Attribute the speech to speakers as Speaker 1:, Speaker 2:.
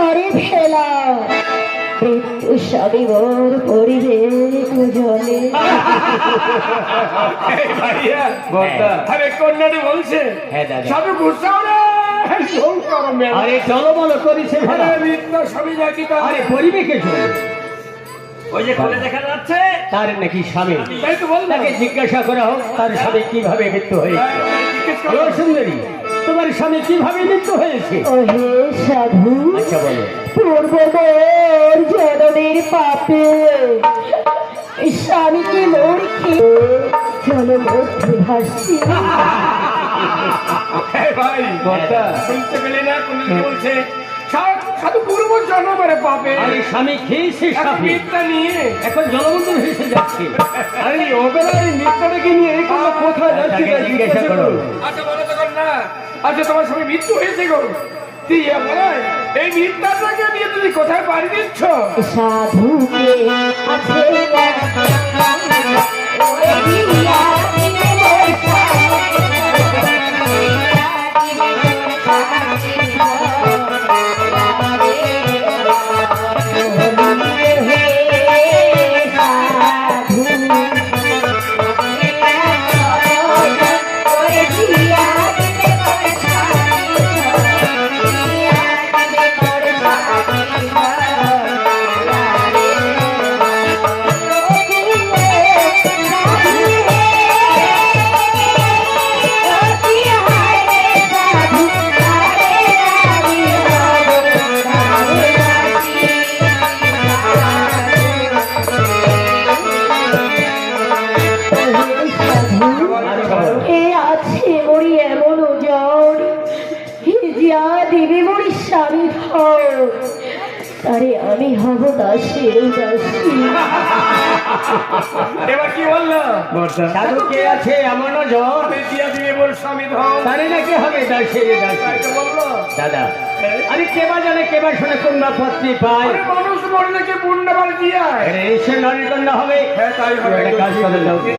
Speaker 1: করে ফেলা মৃত্যু স্বামী মোর পরিবেশ জলে।
Speaker 2: আরে কন্যাটি বলছে সবে গুছাও রে
Speaker 3: আরে চলবল করেছে ভাড়া
Speaker 2: মিথ্যা স্বামী নাকি
Speaker 3: আরে পরিবেশে চলে
Speaker 2: ওই যে কোলে দেখা যাচ্ছে
Speaker 3: তার নাকি স্বামী
Speaker 2: তাই তো বললাম
Speaker 3: তাকে জিজ্ঞাসা করা হোক তার স্বামী কিভাবে মৃত্যু হয়েছে।
Speaker 2: জিজ্ঞেস
Speaker 3: হ্যালো
Speaker 2: করো।
Speaker 3: সুন্দরী, তোমার স্বামী কিভাবে মৃত্যু হয়েছে?
Speaker 1: ওহে সাধু,
Speaker 3: আচ্ছা বলো।
Speaker 1: পূর্বমোর জনমের পাপে স্বামীকে মোর খেয়ে জনমধ্যে ভাসছি।
Speaker 2: এই ভাই শুনতে পেলে না কোনটি বলছে সাধু পূর্ব জন্মের পাবে
Speaker 3: আরে স্বামী খেয়েছে
Speaker 2: এখন
Speaker 3: স্বামী
Speaker 2: মিথ্যা নিয়ে
Speaker 3: এখন জলবন্ধ ভেসে যাচ্ছে।
Speaker 2: আরে ওবেলা এই মিথ্যাটাকে নিয়ে এই কথা কোথায় যাচ্ছে
Speaker 3: তাকে জিজ্ঞাসা করো।
Speaker 2: আচ্ছা বলো তখন না আচ্ছা তোমার সঙ্গে মৃত্যু হয়েছে গো তুই বলে এই মিথ্যাটাকে নিয়ে তুমি কোথায় পাড়ি দিচ্ছ
Speaker 1: সাধুকে আছে আরে আমি হব দাসের দাসী।
Speaker 2: এবার কি বললো
Speaker 3: সাধু কে আছে এমন জন
Speaker 2: আমি দিয়া দিবে বল স্বামী ধন
Speaker 3: তারে নাকি হবে দাসের দাসী।
Speaker 2: তাই তো বললো
Speaker 3: দাদা আরে কেবা জানে কেবা শুনে কন্যা পত্নী পায়
Speaker 2: আরে মানুষ মরলে কে পুণ্য বাড়ি দিয়া
Speaker 3: আরে সে নারী কন্যা হবে।
Speaker 2: হ্যাঁ তাই হবে
Speaker 3: একটা কাজ করে দাও।